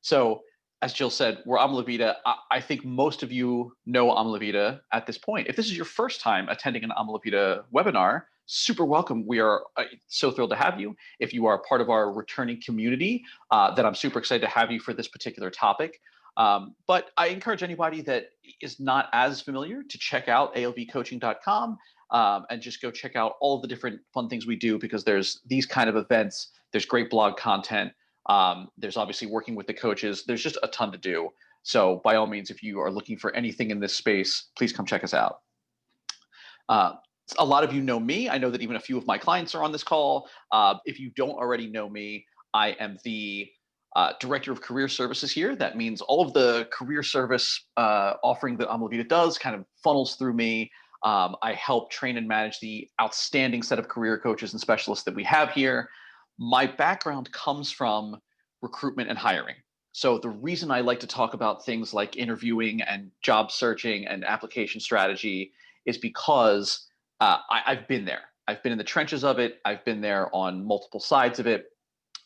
So as Jill said, we're Amla. I think most of you know Amla at this point. If this is your first time attending an Amla webinar, super welcome. We are so thrilled to have you. If you are part of our returning community, then I'm super excited to have you for this particular topic. But I encourage anybody that is not as familiar to check out alvcoaching.com and just go check out all of the different fun things we do, because there's these kind of events, there's great blog content, there's obviously working with the coaches, there's just a ton to do. So by all means, if you are looking for anything in this space, please come check us out. A lot of you know me. I know that even a few of my clients are on this call. If you don't already know me, I am the Director of Career Services here. That means all of the career service offering that Amla does kind of funnels through me. I help train and manage the outstanding set of career coaches and specialists that we have here. My background comes from recruitment and hiring. So the reason I like to talk about things like interviewing and job searching and application strategy is because I've been there. I've been in the trenches of it. I've been there on multiple sides of it.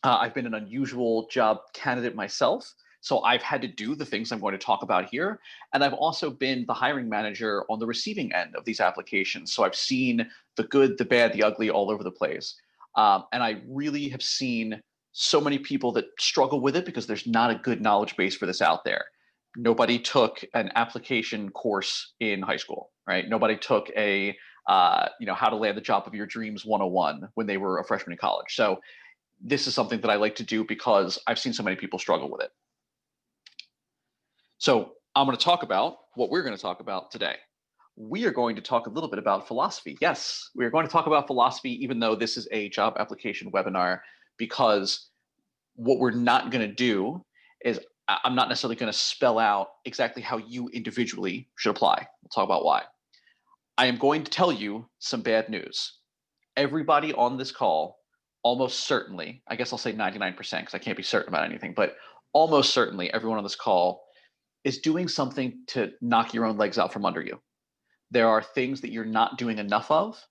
I've been an unusual job candidate myself. So I've had to do the things I'm going to talk about here. And I've also been the hiring manager on the receiving end of these applications. So I've seen the good, the bad, the ugly all over the place. And I really have seen so many people that struggle with it because there's not a good knowledge base for this out there. Nobody took an application course in high school, right? Nobody took a, how to land the job of your dreams 101 when they were a freshman in college. So this is something that I like to do because I've seen so many people struggle with it. So I'm going to talk about what we're going to talk about today. We are going to talk a little bit about philosophy. Yes, we are going to talk about philosophy, even though this is a job application webinar, because what we're not going to do is I'm not necessarily going to spell out exactly how you individually should apply. We'll talk about why. I am going to tell you some bad news. Everybody on this call, almost certainly, I guess I'll say 99% because I can't be certain about anything, but almost certainly everyone on this call is doing something to knock your own legs out from under you. There are things that you're not doing enough of,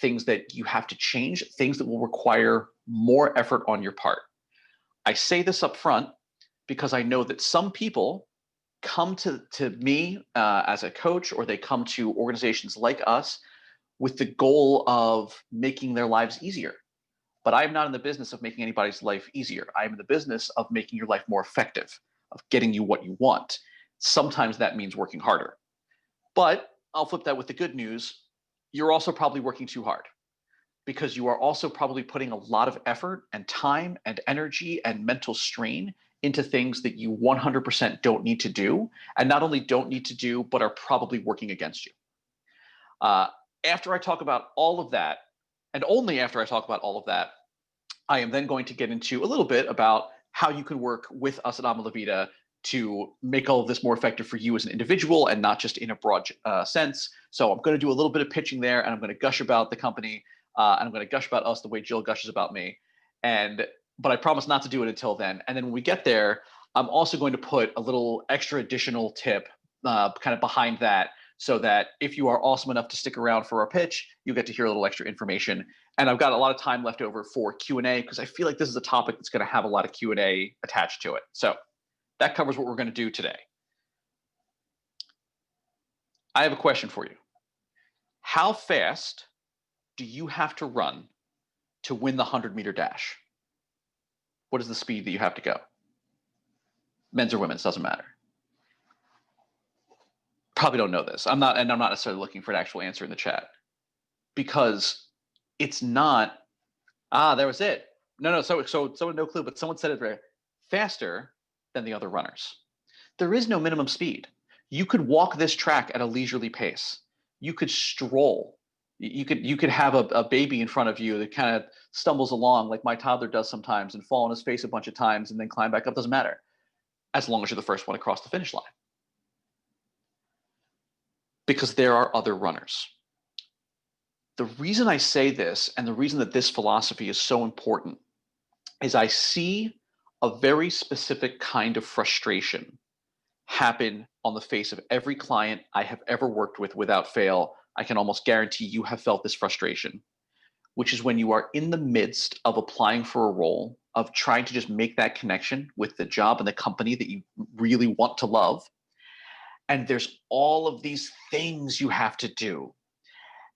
things that you have to change, things that will require more effort on your part. I say this up front because I know that some people come to me as a coach, or they come to organizations like us with the goal of making their lives easier. But I'm not in the business of making anybody's life easier. I'm in the business of making your life more effective, of getting you what you want. Sometimes that means working harder. But I'll flip that with the good news. You're also probably working too hard, because you are also probably putting a lot of effort and time and energy and mental strain into things that you 100% don't need to do, and not only don't need to do, but are probably working against you. After I talk about all of that, and only after I talk about all of that, I am then going to get into a little bit about how you can work with us at Amla to make all of this more effective for you as an individual and not just in a broad sense. So I'm going to do a little bit of pitching there, and I'm going to gush about the company, and I'm going to gush about us the way Jill gushes about me. But I promise not to do it until then. And then when we get there, I'm also going to put a little extra additional tip kind of behind that, so that if you are awesome enough to stick around for our pitch, you get to hear a little extra information. And I've got a lot of time left over for Q&A, because I feel like this is a topic that's going to have a lot of Q&A attached to it. So that covers what we're going to do today. I have a question for you. How fast do you have to run to win the 100-meter dash? What is the speed that you have to go? Men's or women's, doesn't matter. Probably don't know this. I'm not necessarily looking for an actual answer in the chat, because it's not, there was it. No, so someone, no clue, but someone said it very faster than the other runners. There is no minimum speed. You could walk this track at a leisurely pace. You could stroll. You could have a baby in front of you that kind of stumbles along like my toddler does sometimes and fall on his face a bunch of times and then climb back up. Doesn't matter, as long as you're the first one across the finish line. Because there are other runners. The reason I say this, and the reason that this philosophy is so important, is I see a very specific kind of frustration happen on the face of every client I have ever worked with without fail. I can almost guarantee you have felt this frustration, which is when you are in the midst of applying for a role of trying to just make that connection with the job and the company that you really want to love. And there's all of these things you have to do.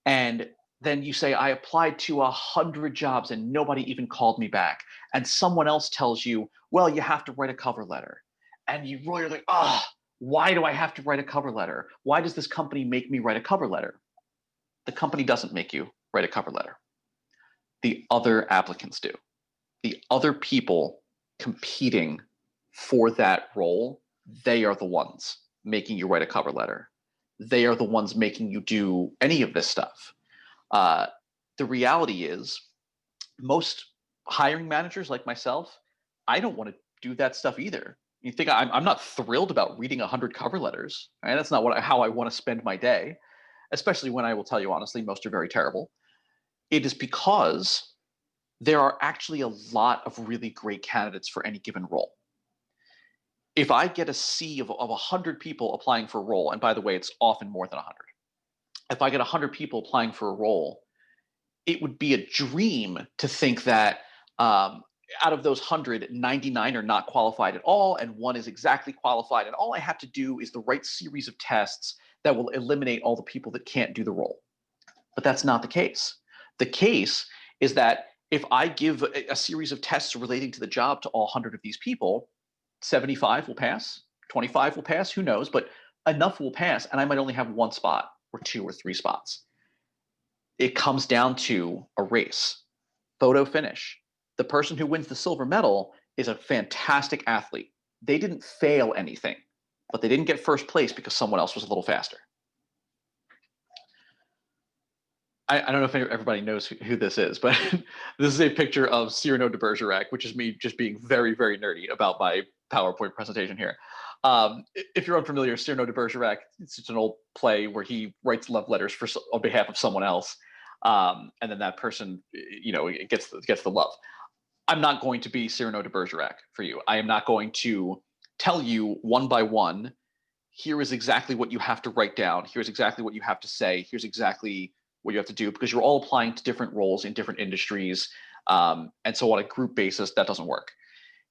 And then you say, I applied to 100 jobs and nobody even called me back. And someone else tells you, well, you have to write a cover letter. And you're like, oh, why do I have to write a cover letter? Why does this company make me write a cover letter? The company doesn't make you write a cover letter. The other applicants do. The other people competing for that role, they are the ones making you write a cover letter. They are the ones making you do any of this stuff. The reality is, most hiring managers like myself, I don't want to do that stuff either. You think I'm not thrilled about reading 100 cover letters, right? That's not how I want to spend my day, especially when I will tell you honestly, most are very terrible. It is because there are actually a lot of really great candidates for any given role. If I get a sea of 100 people applying for a role, and by the way, it's often more than 100. If I get 100 people applying for a role, it would be a dream to think that out of those 100, 99 are not qualified at all, and one is exactly qualified. And all I have to do is the right series of tests that will eliminate all the people that can't do the role. But that's not the case. The case is that if I give a series of tests relating to the job to all 100 of these people, 75 will pass, 25 will pass, who knows, but enough will pass, and I might only have one spot or 2 or 3 spots. It comes down to a race, photo finish. The person who wins the silver medal is a fantastic athlete. They didn't fail anything, but they didn't get first place because someone else was a little faster. I don't know if everybody knows who this is, but this is a picture of Cyrano de Bergerac, which is me just being very, very nerdy about my PowerPoint presentation here. If you're unfamiliar, Cyrano de Bergerac, it's just an old play where he writes love letters on behalf of someone else, and then that person, gets the love. I'm not going to be Cyrano de Bergerac for you. I am not going to tell you one by one, here is exactly what you have to write down. Here's exactly what you have to say. Here's exactly what you have to do, because you're all applying to different roles in different industries. And so on a group basis, that doesn't work.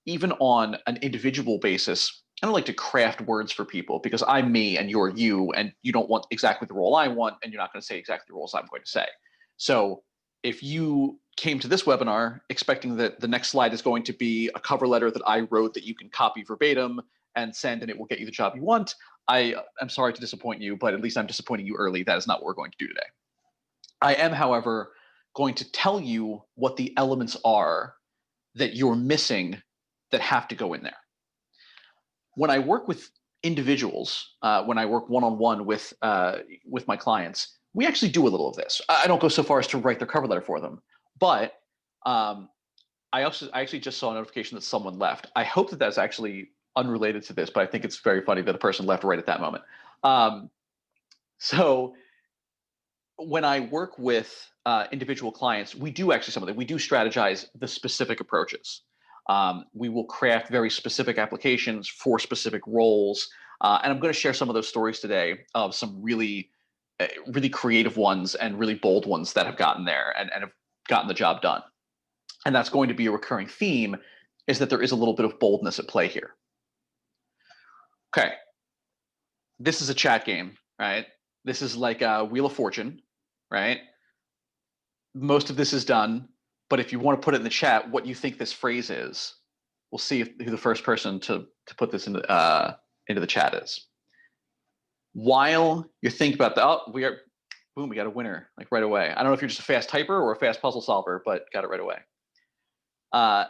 Even on an individual basis, I don't like to craft words for people because I'm me and you're you, and you don't want exactly the role I want, and you're not going to say exactly the roles I'm going to say. So if you came to this webinar expecting that the next slide is going to be a cover letter that I wrote that you can copy verbatim and send and it will get you the job you want, I'm sorry to disappoint you, but at least I'm disappointing you early. That is not what we're going to do today. I am, however, going to tell you what the elements are that you're missing that have to go in there. When I work with individuals, when I work one-on-one with my clients, we actually do a little of this. I don't go so far as to write their cover letter for them, but I actually just saw a notification that someone left. I hope that that's actually unrelated to this, but I think it's very funny that a person left right at that moment. So when I work with individual clients, we do actually some of that. We do strategize the specific approaches. We will craft very specific applications for specific roles. And I'm going to share some of those stories today of some really, really creative ones and really bold ones that have gotten there and have gotten the job done. And that's going to be a recurring theme, is that there is a little bit of boldness at play here. Okay. This is a chat game, right? This is like a Wheel of Fortune, right? Most of this is done, but if you want to put it in the chat, what you think this phrase is, we'll see who the first person to put this into the chat is. While you're thinking about that, boom, we got a winner like right away. I don't know if you're just a fast typer or a fast puzzle solver, but got it right away. And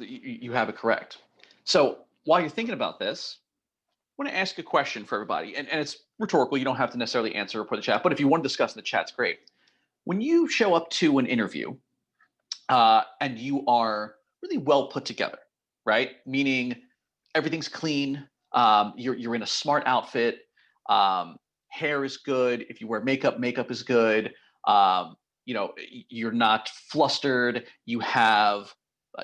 you have it correct. So while you're thinking about this, I want to ask a question for everybody, and it's rhetorical. You don't have to necessarily answer or put in the chat, but if you want to discuss in the chat, it's great. When you show up to an interview and you are really well put together, right? Meaning everything's clean, you're in a smart outfit, hair is good. If you wear makeup, makeup is good. You're not flustered. You have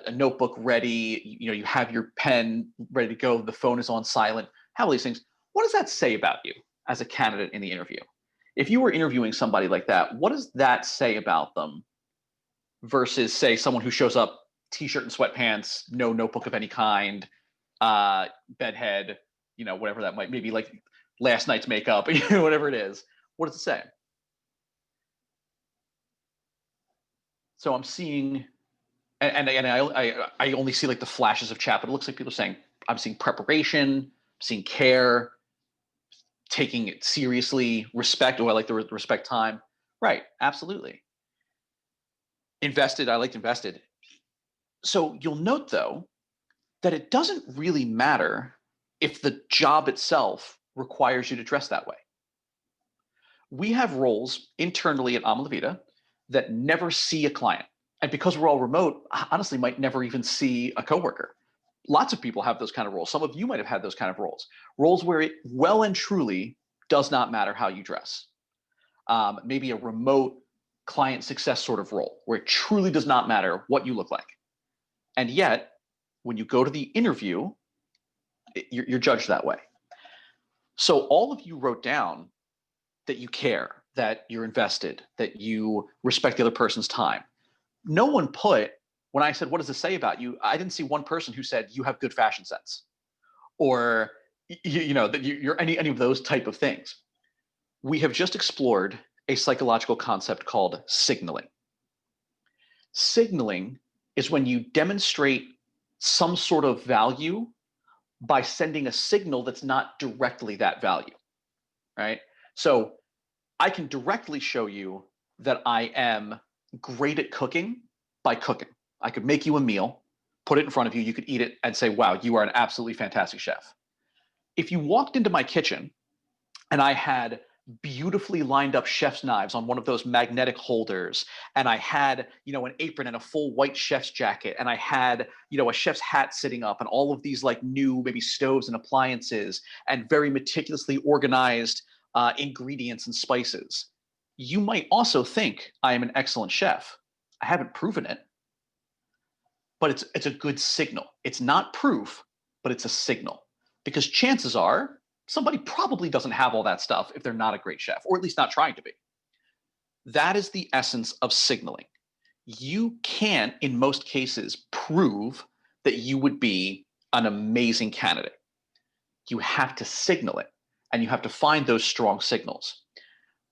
a notebook ready. You have your pen ready to go. The phone is on silent. How are these things? What does that say about you as a candidate in the interview? If you were interviewing somebody like that, what does that say about them versus say someone who shows up t-shirt and sweatpants, no notebook of any kind, bedhead, whatever that might, maybe like last night's makeup, whatever it is. What does it say? So I'm seeing, and I only see like the flashes of chat, but it looks like people are saying, I'm seeing preparation, seeing care, taking it seriously, respect. Oh, I like the respect time. Right, absolutely. Invested, I liked invested. So you'll note though, that it doesn't really matter if the job itself requires you to dress that way. We have roles internally at Amalavita that never see a client. And because we're all remote, honestly, might never even see a coworker. Lots of people have those kind of roles. Some of you might have had those kind of roles where it well and truly does not matter how you dress. Maybe a remote client success sort of role where it truly does not matter what you look like. And yet, when you go to the interview, you're judged that way. So all of you wrote down that you care, that you're invested, that you respect the other person's time. No one put, when I said, what does this say about you? I didn't see one person who said you have good fashion sense or, that you're any of those type of things. We have just explored a psychological concept called signaling. Signaling is when you demonstrate some sort of value by sending a signal that's not directly that value, right? So I can directly show you that I am great at cooking by cooking. I could make you a meal, put it in front of you, you could eat it and say, wow, you are an absolutely fantastic chef. If you walked into my kitchen and I had beautifully lined up chef's knives on one of those magnetic holders, and I had, an apron and a full white chef's jacket, and I had, a chef's hat sitting up, and all of these like new maybe stoves and appliances, and very meticulously organized ingredients and spices, you might also think I am an excellent chef. I haven't proven it, but it's a good signal. It's not proof, but it's a signal, because chances are somebody probably doesn't have all that stuff if they're not a great chef, or at least not trying to be. That is the essence of signaling. You can't, in most cases, prove that you would be an amazing candidate. You have to signal it, and you have to find those strong signals.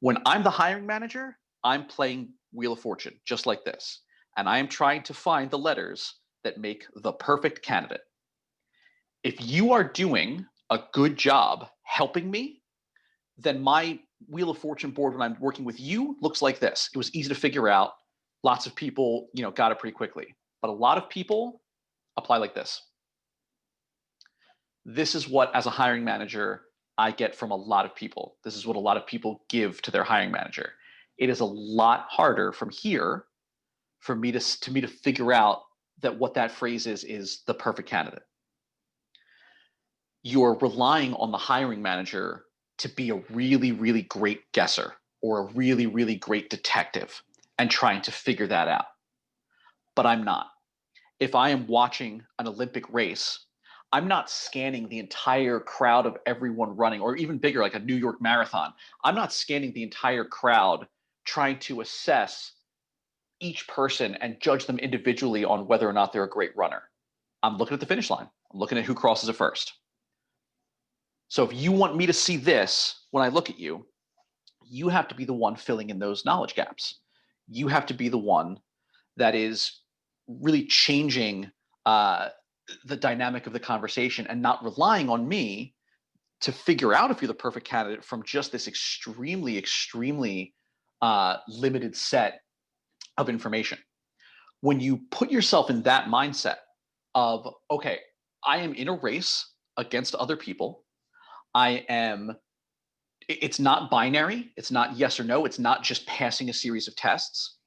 When I'm the hiring manager, I'm playing Wheel of Fortune, just like this, and I am trying to find the letters that make the perfect candidate. If you are doing a good job helping me, then my Wheel of Fortune board when I'm working with you looks like this. It was easy to figure out. Lots of people, got it pretty quickly. But a lot of people apply like this. This is what, as a hiring manager, I get from a lot of people. This is what a lot of people give to their hiring manager. It is a lot harder from here for me to figure out that what that phrase is the perfect candidate. You're relying on the hiring manager to be a really, really great guesser or a really, really great detective and trying to figure that out. But I'm not. If I am watching an Olympic race, I'm not scanning the entire crowd of everyone running, or even bigger, like a New York marathon. I'm not scanning the entire crowd trying to assess each person and judge them individually on whether or not they're a great runner. I'm looking at the finish line. I'm looking at who crosses it first. So if you want me to see this when I look at you, you have to be the one filling in those knowledge gaps. You have to be the one that is really changing the dynamic of the conversation and not relying on me to figure out if you're the perfect candidate from just this extremely, extremely limited set of information. When you put yourself in that mindset of, okay, I am in a race against other people. It's not binary. It's not yes or no. It's not just passing a series of tests.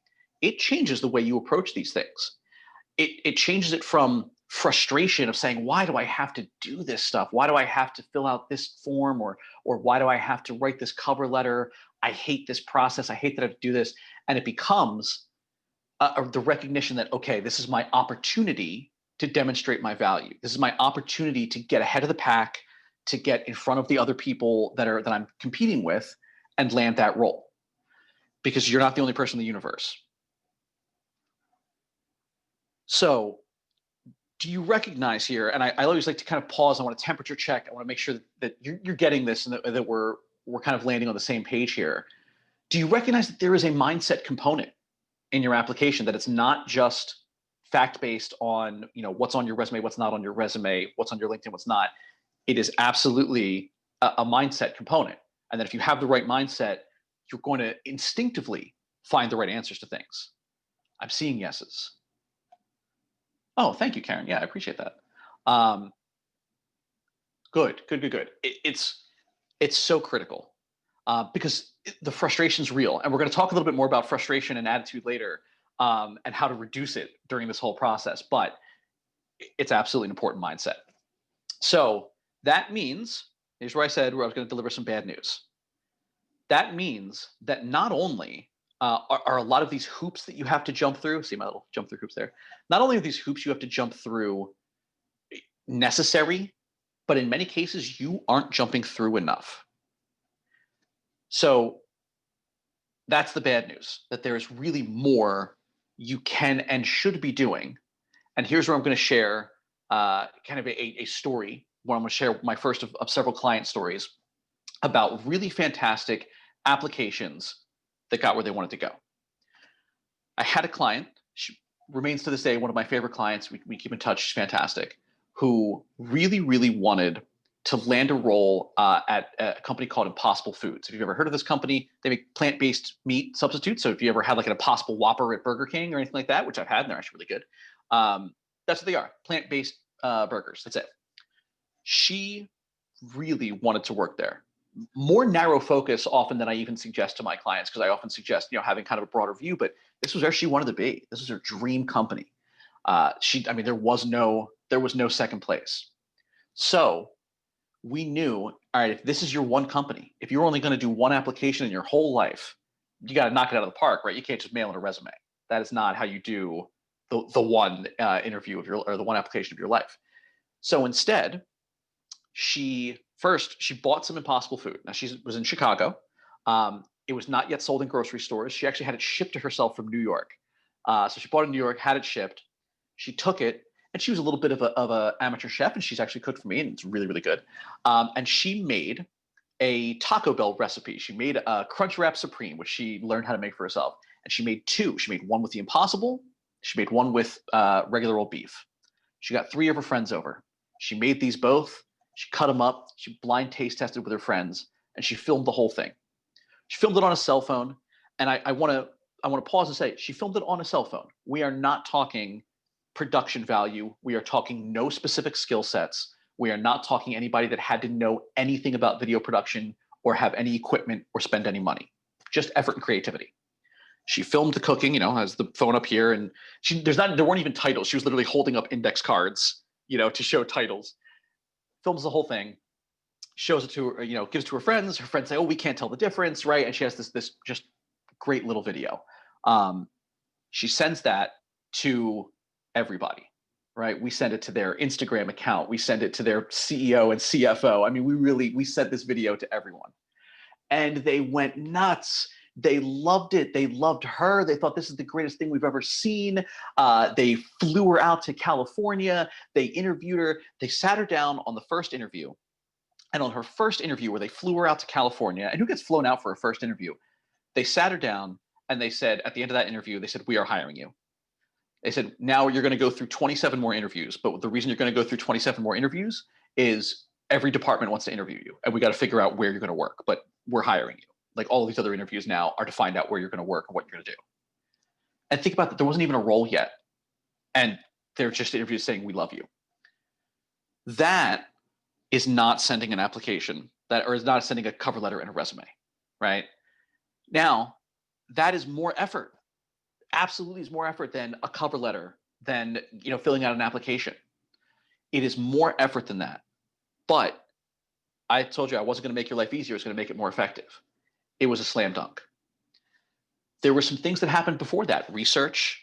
It changes the way you approach these things. It changes it from frustration of saying, why do I have to do this stuff? Why do I have to fill out this form? Or why do I have to write this cover letter? I hate this process. I hate that I have to do this. And it becomes the recognition that, okay, this is my opportunity to demonstrate my value. This is my opportunity to get ahead of the pack, to get in front of the other people that I'm competing with and land that role, because you're not the only person in the universe. So do you recognize here, and I always like to kind of pause, I want to temperature check, I want to make sure that you're getting this and that we're kind of landing on the same page here. Do you recognize that there is a mindset component in your application, that it's not just fact-based on, what's on your resume, what's not on your resume, what's on your LinkedIn, what's not? It is absolutely a mindset component. And that if you have the right mindset, you're going to instinctively find the right answers to things. I'm seeing yeses. Oh, thank you, Karen. Yeah, I appreciate that. Good. It's so critical because the frustration's real, and we're going to talk a little bit more about frustration and attitude later, and how to reduce it during this whole process. But it's absolutely an important mindset. So that means, here's where I said where I was going to deliver some bad news. That means that not only are a lot of these hoops that you have to jump through, see my little jump through hoops there, not only are these hoops you have to jump through necessary, but in many cases you aren't jumping through enough. So that's the bad news, that there is really more you can and should be doing. And here's where I'm going to share kind of a story, where I'm going to share my first of several client stories about really fantastic applications that got where they wanted to go. I had a client, she remains to this day one of my favorite clients, we keep in touch, she's fantastic, who really, really wanted to land a role at a company called Impossible Foods. If you've ever heard of this company, they make plant-based meat substitutes. So if you ever had like an Impossible Whopper at Burger King or anything like that, which I've had, and they're actually really good, that's what they are, plant-based burgers, that's it. She really wanted to work there. More narrow focus often than I even suggest to my clients, because I often suggest, having kind of a broader view, but this was where she wanted to be. This was her dream company. There was no second place. So we knew, all right, if this is your one company, if you're only going to do one application in your whole life, you got to knock it out of the park, right? You can't just mail in a resume. That is not how you do the one interview of or the one application of your life. So instead, she bought some Impossible food. Now she was in Chicago. It was not yet sold in grocery stores. She actually had it shipped to herself from New York. So she bought it in New York, had it shipped. She took it, and she was a little bit of a amateur chef, and she's actually cooked for me, and it's really, really good. And she made a Taco Bell recipe. She made a Crunchwrap Supreme, which she learned how to make for herself. And she made two. She made one with the Impossible. She made one with regular old beef. She got 3 of her friends over. She made these both. She cut them up. She blind taste tested with her friends, and she filmed the whole thing. She filmed it on a cell phone, and I want to pause and say she filmed it on a cell phone. We are not talking production value. We are talking no specific skill sets. We are not talking anybody that had to know anything about video production or have any equipment or spend any money. Just effort and creativity. She filmed the cooking, has the phone up here, and there weren't even titles. She was literally holding up index cards, to show titles. Films the whole thing, shows it to her, gives it to her friends. Her friends say, "Oh, we can't tell the difference," right? And she has this just great little video. She sends that to everybody, right? We send it to their Instagram account. We send it to their CEO and CFO. We sent this video to everyone, and they went nuts. They loved it. They loved her. They thought this is the greatest thing we've ever seen. They flew her out to California. They interviewed her. They sat her down on the first interview. And on her first interview, where they flew her out to California, and who gets flown out for a first interview? They sat her down and they said, at the end of that interview, they said, "We are hiring you." They said, "Now you're going to go through 27 more interviews. But the reason you're going to go through 27 more interviews is every department wants to interview you. And we got to figure out where you're going to work. But we're hiring you. Like all of these other interviews now are to find out where you're going to work and what you're going to do." And think about that. There wasn't even a role yet. And they're just interviews saying, "We love you." That is not sending an application or is not sending a cover letter and a resume, right? Now, that is more effort. Absolutely is more effort than a cover letter, than filling out an application. It is more effort than that. But I told you I wasn't going to make your life easier. I was going to make it more effective. It was a slam dunk. There were some things that happened before that. Research,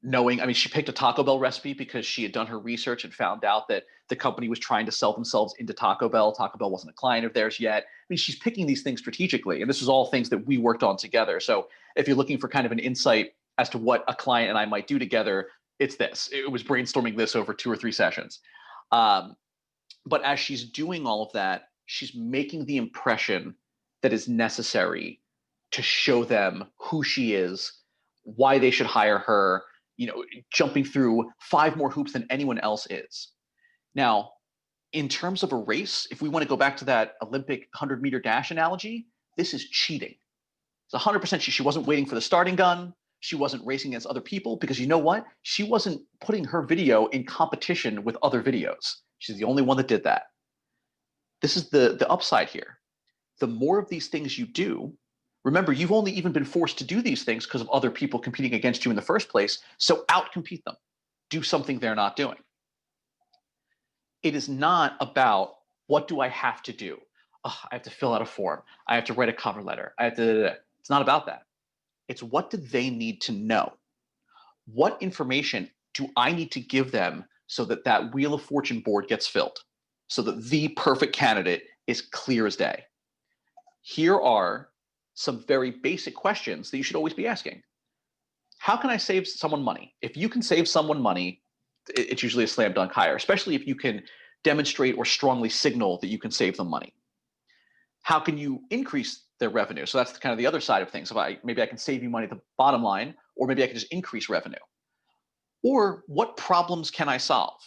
knowing, she picked a Taco Bell recipe because she had done her research and found out that the company was trying to sell themselves into Taco Bell. Taco Bell wasn't a client of theirs yet. She's picking these things strategically. And this is all things that we worked on together. So if you're looking for kind of an insight as to what a client and I might do together, it's this. It was brainstorming this over 2 or 3 sessions. Um, but as she's doing all of that, she's making the impression that is necessary to show them who she is, why they should hire her, jumping through 5 more hoops than anyone else is. Now, in terms of a race, if we want to go back to that Olympic 100-meter dash analogy, this is cheating. It's 100% she wasn't waiting for the starting gun. She wasn't racing against other people because you know what? She wasn't putting her video in competition with other videos. She's the only one that did that. This is the upside here. The more of these things you do, remember, you've only even been forced to do these things because of other people competing against you in the first place. So outcompete them. Do something they're not doing. It is not about what do I have to do? Oh, I have to fill out a form. I have to write a cover letter. It's not about that. It's what do they need to know? What information do I need to give them so that that Wheel of Fortune board gets filled, so that the perfect candidate is clear as day? Here are some very basic questions that you should always be asking. How can I save someone money? If you can save someone money, it's usually a slam dunk hire, especially if you can demonstrate or strongly signal that you can save them money. How can you increase their revenue? So that's kind of the other side of things. Maybe I can save you money at the bottom line, or maybe I can just increase revenue. Or what problems can I solve?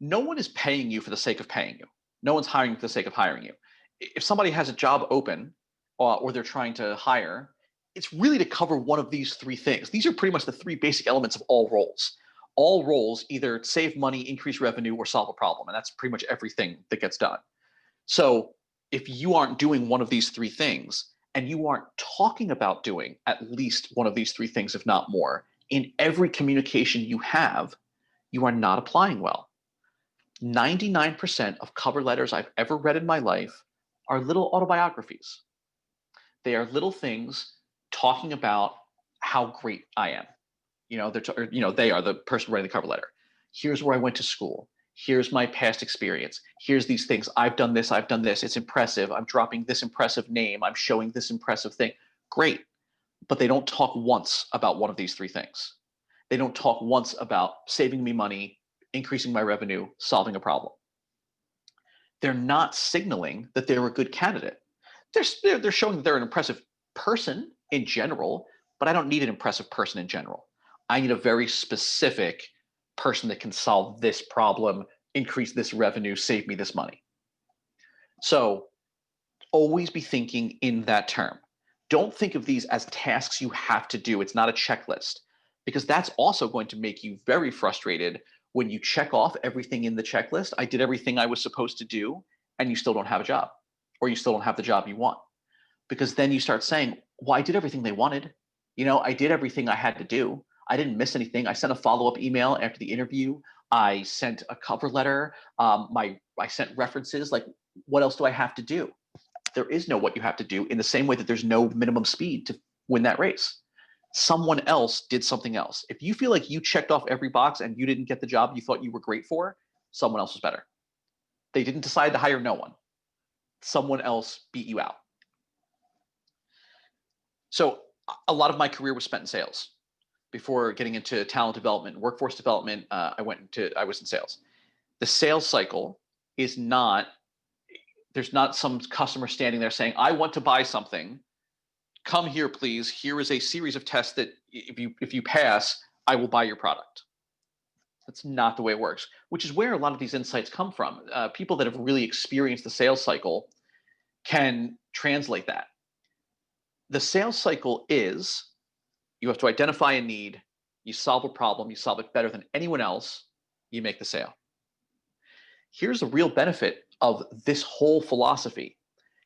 No one is paying you for the sake of paying you. No one's hiring you for the sake of hiring you. If somebody has a job open or they're trying to hire, it's really to cover one of these 3 things. These are pretty much the 3 basic elements of all roles. All roles either save money, increase revenue, or solve a problem. And that's pretty much everything that gets done. So if you aren't doing one of these 3 things, and you aren't talking about doing at least one of these 3 things, if not more, in every communication you have, you are not applying well. 99% of cover letters I've ever read in my life are little autobiographies. They are little things talking about how great I am. They are the person writing the cover letter. Here's where I went to school. Here's my past experience. Here's these things. I've done this. I've done this. It's impressive. I'm dropping this impressive name. I'm showing this impressive thing. Great. But they don't talk once about one of these 3 things. They don't talk once about saving me money, increasing my revenue, solving a problem. They're not signaling that they're a good candidate. They're showing that they're an impressive person in general, but I don't need an impressive person in general. I need a very specific person that can solve this problem, increase this revenue, save me this money. So always be thinking in that term. Don't think of these as tasks you have to do. It's not a checklist, because that's also going to make you very frustrated when you check off everything in the checklist. I did everything I was supposed to do, and you still don't have a job, or you still don't have the job you want. Because then you start saying, well, I did everything they wanted. I did everything I had to do. I didn't miss anything. I sent a follow-up email after the interview. I sent a cover letter. I sent references. Like, what else do I have to do? There is no what you have to do, in the same way that there's no minimum speed to win that race. Someone else did something else. If you feel like you checked off every box and you didn't get the job you thought you were great for, someone else was better. They didn't decide to hire no one. Someone else beat you out. So a lot of my career was spent in sales. Before getting into talent development, workforce development, I was in sales. The sales cycle is not, there's not some customer standing there saying, I want to buy something. Come here, please. Here is a series of tests that if you pass, I will buy your product. That's not the way it works, which is where a lot of these insights come from. People that have really experienced the sales cycle can translate that. The sales cycle is, you have to identify a need, you solve a problem, you solve it better than anyone else, you make the sale. Here's the real benefit of this whole philosophy.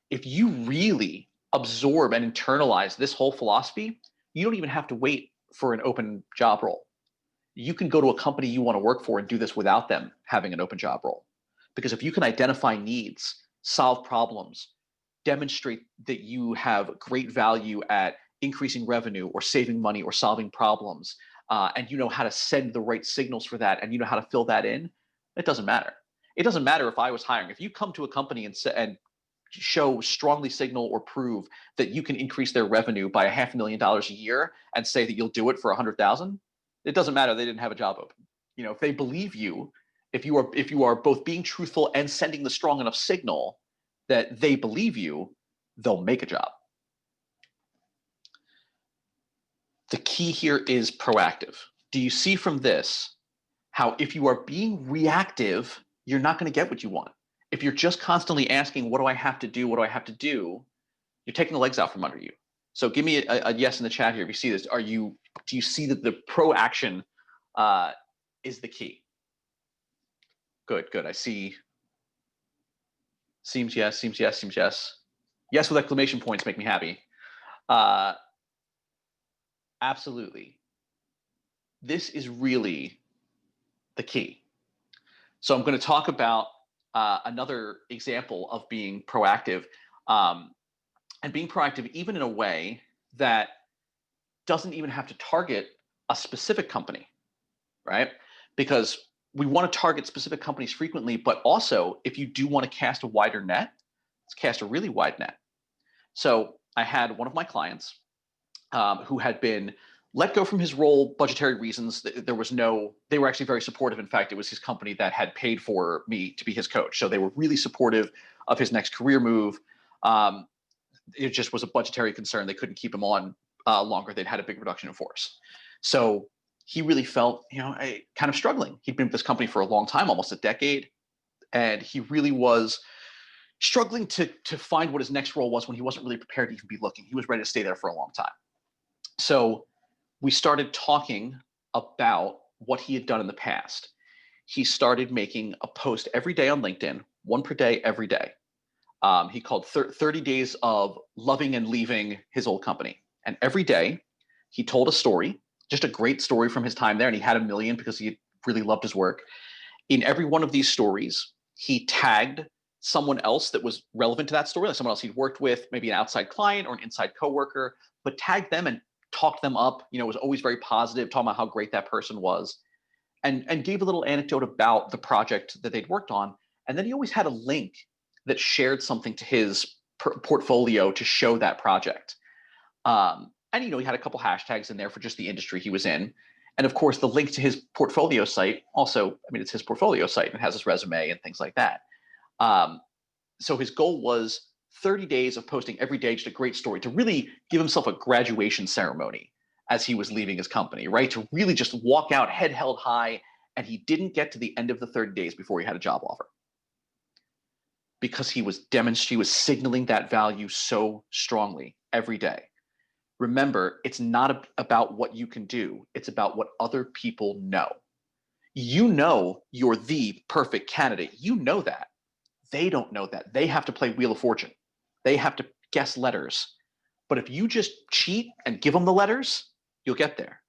If you really absorb and internalize this whole philosophy, you don't even have to wait for an open job role. You can go to a company you want to work for and do this without them having an open job role. Because if you can identify needs, solve problems, demonstrate that you have great value at increasing revenue or saving money or solving problems, and you know how to send the right signals for that, and you know how to fill that in, it doesn't matter. It doesn't matter if I was hiring. If you come to a company and show, strongly signal or prove that you can increase their revenue by $500,000 a year and say that you'll do it for 100,000, It doesn't matter. They didn't have a job open. If they believe you, if you are both being truthful and sending the strong enough signal that they believe you, they'll make a job. The key here is proactive. Do you see from this how if you are being reactive, you're not going to get what you want? If you're just constantly asking, what do I have to do? What do I have to do? You're taking the legs out from under you. So give me a yes in the chat here if you see this. Do you see that the proaction is the key? Good. I see. Seems yes, seems yes, seems yes. Yes with exclamation points make me happy. Absolutely. This is really the key. So I'm going to talk about another example of being proactive, and being proactive even in a way that doesn't even have to target a specific company, right? Because we want to target specific companies frequently, but also if you do want to cast a wider net, let's cast a really wide net. So I had one of my clients who had been let go from his role, budgetary reasons. They were actually very supportive. In fact, it was his company that had paid for me to be his coach. So they were really supportive of his next career move. It just was a budgetary concern. They couldn't keep him on longer. They'd had a big reduction in force. So he really felt, kind of struggling. He'd been with this company for a long time, almost a decade. And he really was struggling to find what his next role was when he wasn't really prepared to even be looking. He was ready to stay there for a long time. So we started talking about what he had done in the past. He started making a post every day on LinkedIn, one per day, every day. He called 30 days of loving and leaving his old company. And every day he told a story, just a great story from his time there. And he had 1 million because he really loved his work. In every one of these stories, he tagged someone else that was relevant to that story, like someone else he'd worked with, maybe an outside client or an inside coworker, but tagged them and talked them up, was always very positive, talking about how great that person was, and gave a little anecdote about the project that they'd worked on. And then he always had a link that shared something to his portfolio to show that project. And he had a couple hashtags in there for just the industry he was in. And of course, the link to his portfolio site also, it's his portfolio site and it has his resume and things like that. So his goal was 30 days of posting every day, just a great story, to really give himself a graduation ceremony as he was leaving his company, right? To really just walk out head held high. And he didn't get to the end of the 30 days before he had a job offer, because he was signaling that value so strongly every day. Remember, it's not about what you can do. It's about what other people know. You're the perfect candidate. You know that. They don't know that. They have to play Wheel of Fortune. They have to guess letters. But if you just cheat and give them the letters, you'll get there.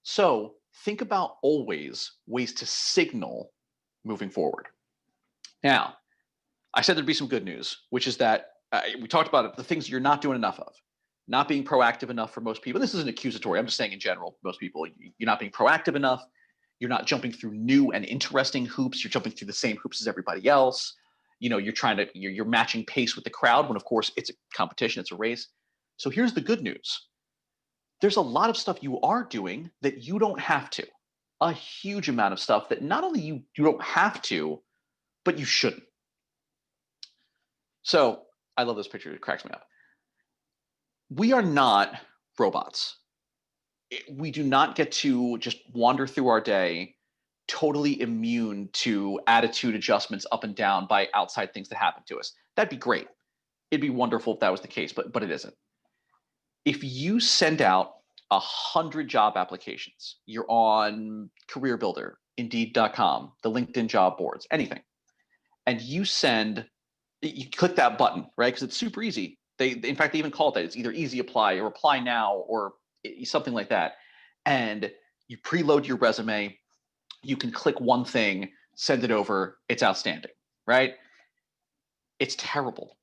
So think about always ways to signal moving forward. Now, I said there'd be some good news, which is that we talked about it, the things you're not doing enough of. Not being proactive enough for most people. This isn't accusatory. I'm just saying in general, most people, you're not being proactive enough. You're not jumping through new and interesting hoops. You're jumping through the same hoops as everybody else. You're matching pace with the crowd when, of course, it's a competition, it's a race. So here's the good news. There's a lot of stuff you are doing that you don't have to. A huge amount of stuff that not only you don't have to, but you shouldn't. So I love this picture. It cracks me up. We are not robots. We do not get to just wander through our day totally immune to attitude adjustments up and down by outside things that happen to us. That'd be great. It'd be wonderful if that was the case, but it isn't. If you send out 100 job applications, you're on Career Builder, Indeed.com, the LinkedIn job boards, anything, and you click that button, right? Because it's super easy. In fact, they even call it that. It's either easy apply or apply now or something like that. And you preload your resume. You can click one thing, send it over. It's outstanding, right? It's terrible.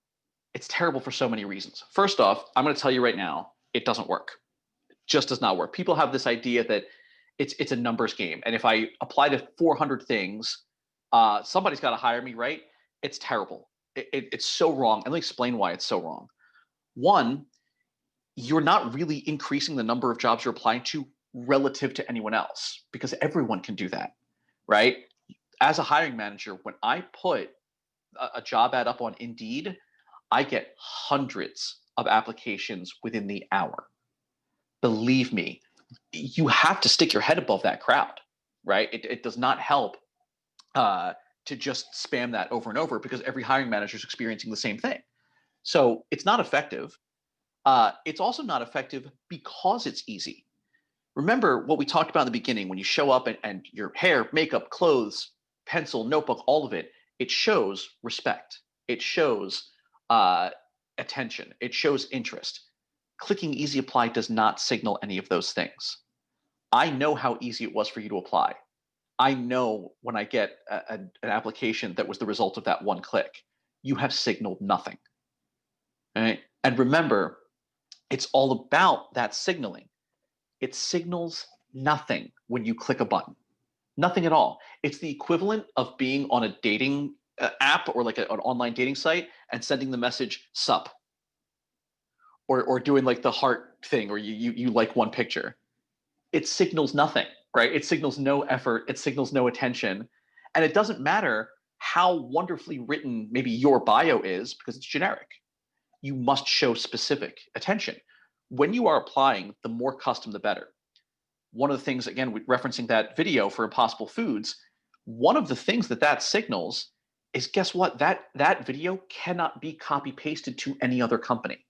It's terrible for so many reasons. First off, I'm going to tell you right now, it doesn't work. It just does not work. People have this idea that it's a numbers game. And if I apply to 400 things, somebody's got to hire me, right? It's terrible. It's so wrong. And let me explain why it's so wrong. One, you're not really increasing the number of jobs you're applying to relative to anyone else because everyone can do that, right? As a hiring manager, when I put a job ad up on Indeed, I get hundreds of applications within the hour. Believe me, you have to stick your head above that crowd, right? It does not help to just spam that over and over because every hiring manager is experiencing the same thing. So it's not effective. It's also not effective because it's easy. Remember what we talked about in the beginning when you show up and your hair, makeup, clothes, pencil, notebook, all of it, it shows respect. It shows attention. It shows interest. Clicking easy apply does not signal any of those things. I know how easy it was for you to apply. I know when I get an application that was the result of that one click, you have signaled nothing. Right? And remember, it's all about that signaling. It signals nothing when you click a button, nothing at all. It's the equivalent of being on a dating app or like an online dating site and sending the message sup, or doing like the heart thing, or you like one picture. It signals nothing, right? It signals no effort. It signals no attention. And it doesn't matter how wonderfully written maybe your bio is because it's generic. You must show specific attention. When you are applying, the more custom, the better. One of the things, again, referencing that video for Impossible Foods, one of the things that signals is, guess what? That video cannot be copy pasted to any other company.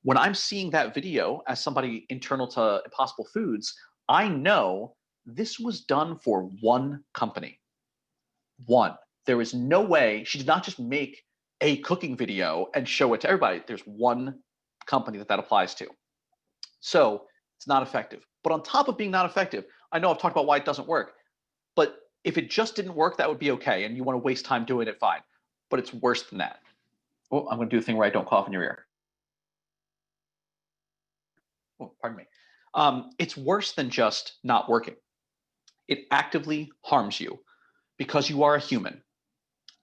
When I'm seeing that video as somebody internal to Impossible Foods, I know this was done for one company. One. There is no way she did not just make a cooking video and show it to everybody. There's one company that applies to. So it's not effective. But on top of being not effective, I know I've talked about why it doesn't work. But if it just didn't work, that would be okay. And you want to waste time doing it, fine. But it's worse than that. Oh, I'm going to do the thing where I don't cough in your ear. Oh, pardon me. It's worse than just not working. It actively harms you because you are a human.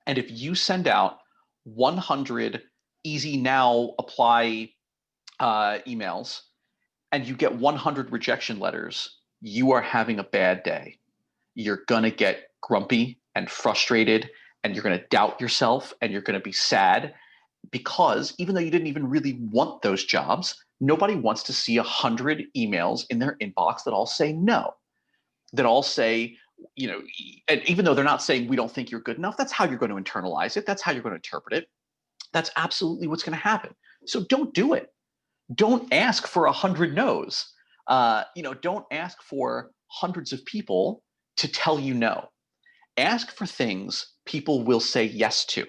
And if you send out 100 easy now apply emails and you get 100 rejection letters, you are having a bad day. You're going to get grumpy and frustrated, and you're going to doubt yourself, and you're going to be sad because even though you didn't even really want those jobs, nobody wants to see 100 emails in their inbox that all say no, that all say, and even though they're not saying we don't think you're good enough, that's how you're going to internalize it. That's how you're going to interpret it. That's absolutely what's going to happen. So don't do it. Don't ask for 100 no's. Don't ask for hundreds of people to tell you no. Ask for things people will say yes to.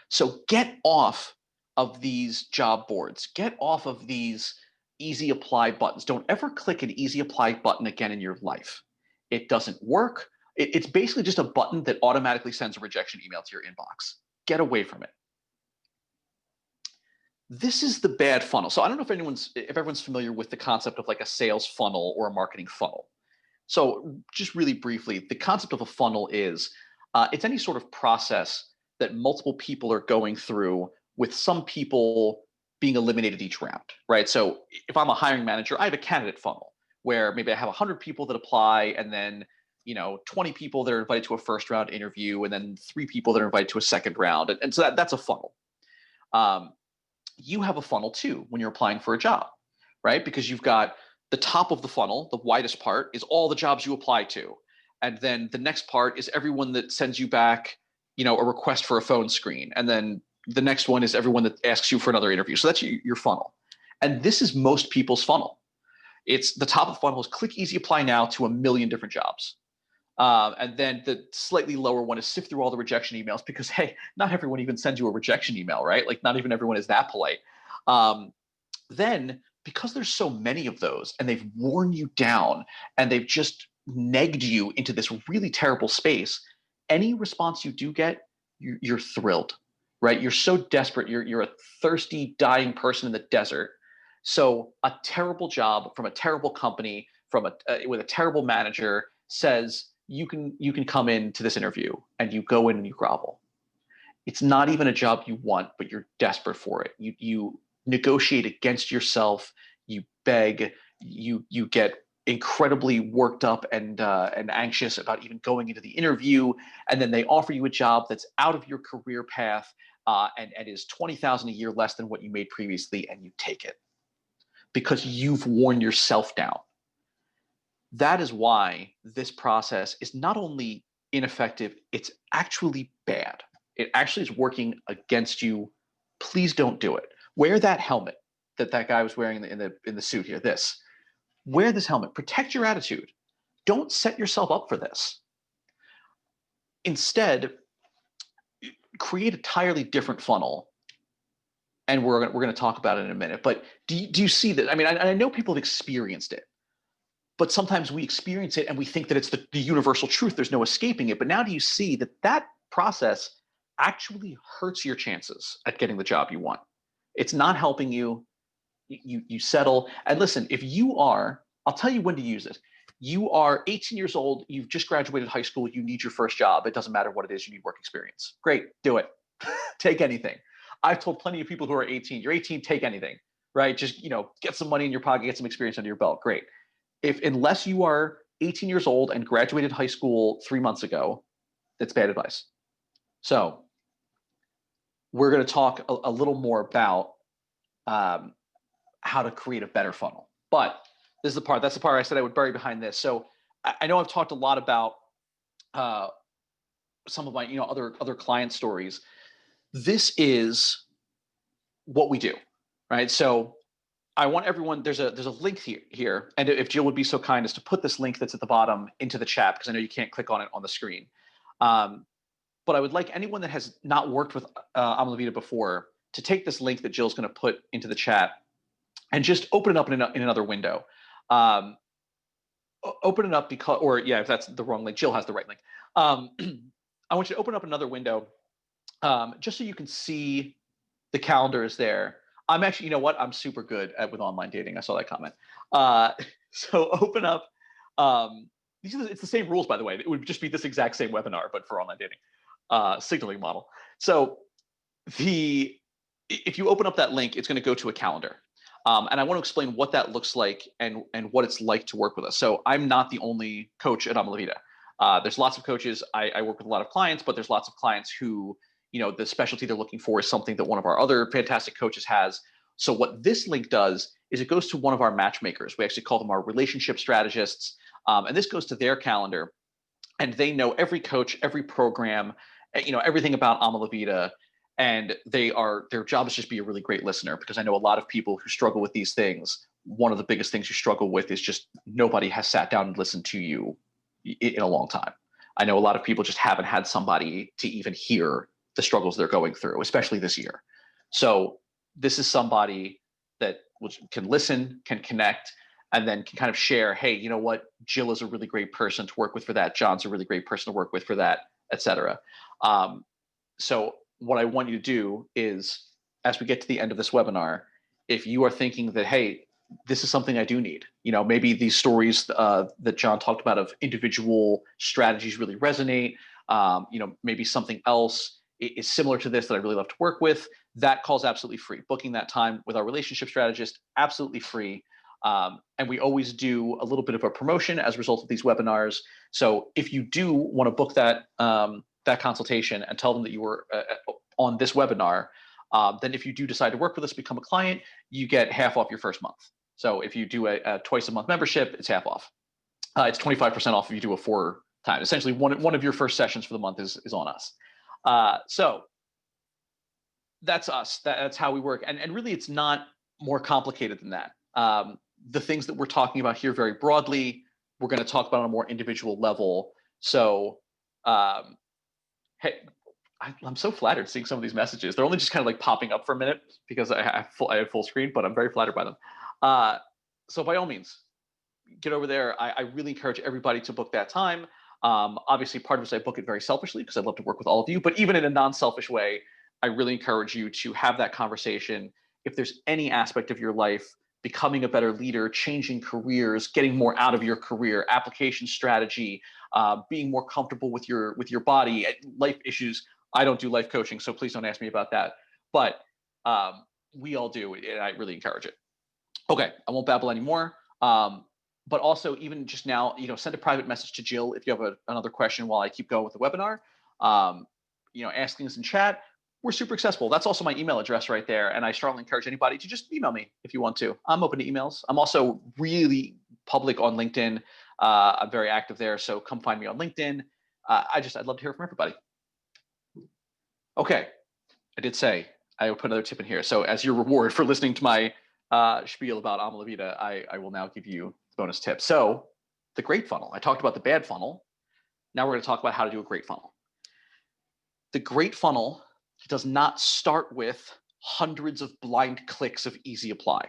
So get off of these job boards. Get off of these easy apply buttons. Don't ever click an easy apply button again in your life. It doesn't work. It's basically just a button that automatically sends a rejection email to your inbox. Get away from it. This is the bad funnel. So I don't know if everyone's familiar with the concept of like a sales funnel or a marketing funnel. So just really briefly, the concept of a funnel is it's any sort of process that multiple people are going through with some people being eliminated each round, right? So if I'm a hiring manager, I have a candidate funnel where maybe I have 100 people that apply and then 20 people that are invited to a first round interview and then 3 people that are invited to a second round. And so that's a funnel. You have a funnel too when you're applying for a job, right? Because you've got the top of the funnel, the widest part, is all the jobs you apply to. And then the next part is everyone that sends you back, a request for a phone screen. And then the next one is everyone that asks you for another interview. So that's your funnel. And this is most people's funnel. It's the top of the funnel is click easy apply now to a million different jobs. And then the slightly lower one is sift through all the rejection emails because, hey, not everyone even sends you a rejection email, right? Like not even everyone is that polite. Then because there's so many of those and they've worn you down and they've just negged you into this really terrible space, any response you do get, you're thrilled, right? You're so desperate. You're a thirsty, dying person in the desert. So a terrible job from a terrible company with a terrible manager says, you can come into this interview, and you go in and you grovel. It's not even a job you want, but you're desperate for it. You negotiate against yourself. You beg. You get incredibly worked up and anxious about even going into the interview, and then they offer you a job that's out of your career path and is 20,000 a year less than what you made previously, and you take it because you've worn yourself down. That is why this process is not only ineffective, it's actually bad. It actually is working against you. Please don't do it. Wear that helmet that guy was wearing in the suit here. Wear this helmet. Protect your attitude. Don't set yourself up for this. Instead, create a entirely different funnel, and we're going to talk about it in a minute. But do you see that? I mean, I know people have experienced it, but sometimes we experience it and we think that it's the universal truth. There's no escaping it. But now do you see that process actually hurts your chances at getting the job you want? It's not helping you. You settle. And listen, if you are, I'll tell you when to use it. You are 18 years old, you've just graduated high school, you need your first job. It doesn't matter what it is, you need work experience. Great, do it. Take anything. I've told plenty of people who are 18, you're 18, take anything, right? Just, get some money in your pocket, get some experience under your belt. Great. Unless you are 18 years old and graduated high school 3 months ago, that's bad advice. So we're going to talk a little more about how to create a better funnel. But that's the part I said I would bury behind this. So I know I've talked a lot about some of my other client stories. This is what we do, right? So I want everyone, there's a link here, and if Jill would be so kind as to put this link that's at the bottom into the chat, because I know you can't click on it on the screen. But I would like anyone that has not worked with Amalavita before to take this link that Jill's going to put into the chat and just open it up in another window. Open it up if that's the wrong link, Jill has the right link. I want you to open up another window just so you can see the calendar is there. I'm actually, I'm super good with online dating. I saw that comment. So open up. It's the same rules, by the way. It would just be this exact same webinar, but for online dating, signaling model. So if you open up that link, it's going to go to a calendar. And I want to explain what that looks like and what it's like to work with us. So I'm not the only coach at Amalavita. There's lots of coaches. I work with a lot of clients, but there's lots of clients who, the specialty they're looking for is something that one of our other fantastic coaches has. So what this link does is it goes to one of our matchmakers. We actually call them our relationship strategists. And this goes to their calendar, and they know every coach, every program, everything about Amalavita. And their job is just be a really great listener, because I know a lot of people who struggle with these things. One of the biggest things you struggle with is just nobody has sat down and listened to you in a long time. I know a lot of people just haven't had somebody to even hear the struggles they're going through, especially this year. So this is somebody that can listen, can connect, and then can kind of share, hey, you know what? Jill is a really great person to work with for that. John's a really great person to work with for that, et cetera. So what I want you to do is, as we get to the end of this webinar, if you are thinking that, hey, this is something I do need, maybe these stories that John talked about of individual strategies really resonate, maybe something else is similar to this that I really love to work with, that call's absolutely free. Booking that time with our relationship strategist, absolutely free. And we always do a little bit of a promotion as a result of these webinars. So if you do want to book that consultation and tell them that you were on this webinar, then if you do decide to work with us, become a client, you get half off your first month. So if you do a twice a month membership, it's half off. It's 25% off if you do a 4 times. Essentially, one of your first sessions for the month is on us. So that's us. That's how we work. And really, it's not more complicated than that. The things that we're talking about here very broadly, we're going to talk about on a more individual level. So, hey, I'm so flattered seeing some of these messages. They're only just kind of like popping up for a minute because I have full screen, but I'm very flattered by them. So by all means, get over there. I really encourage everybody to book that time. Obviously, part of it is I book it very selfishly because I'd love to work with all of you, but even in a non-selfish way, I really encourage you to have that conversation. If there's any aspect of your life, becoming a better leader, changing careers, getting more out of your career, application strategy, being more comfortable with your body, life issues. I don't do life coaching, so please don't ask me about that. But we all do, and I really encourage it. Okay, I won't babble anymore. but also even just now, send a private message to Jill if you have another question while I keep going with the webinar. Asking us in chat. We're super accessible. That's also my email address right there. And I strongly encourage anybody to just email me if you want to. I'm open to emails. I'm also really public on LinkedIn. I'm very active there. So come find me on LinkedIn. I'd love to hear from everybody. Okay. I did say I will put another tip in here. So as your reward for listening to my spiel about Ama La Vida, I will now give you the bonus tip. So the great funnel. I talked about the bad funnel. Now we're going to talk about how to do a great funnel. The great funnel does not start with hundreds of blind clicks of easy apply.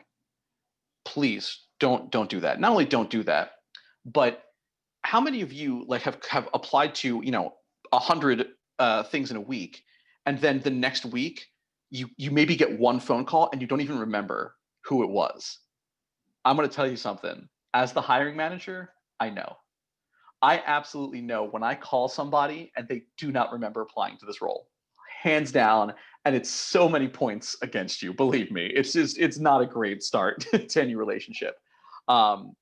Please don't do that. Not only don't do that, but how many of you have applied to 100 things in a week, and then the next week you maybe get one phone call and you don't even remember who it was? I'm going to tell you something. As the hiring manager, I know. I absolutely know when I call somebody and they do not remember applying to this role, hands down, and it's so many points against you. Believe me, it's not a great start to any relationship. Again,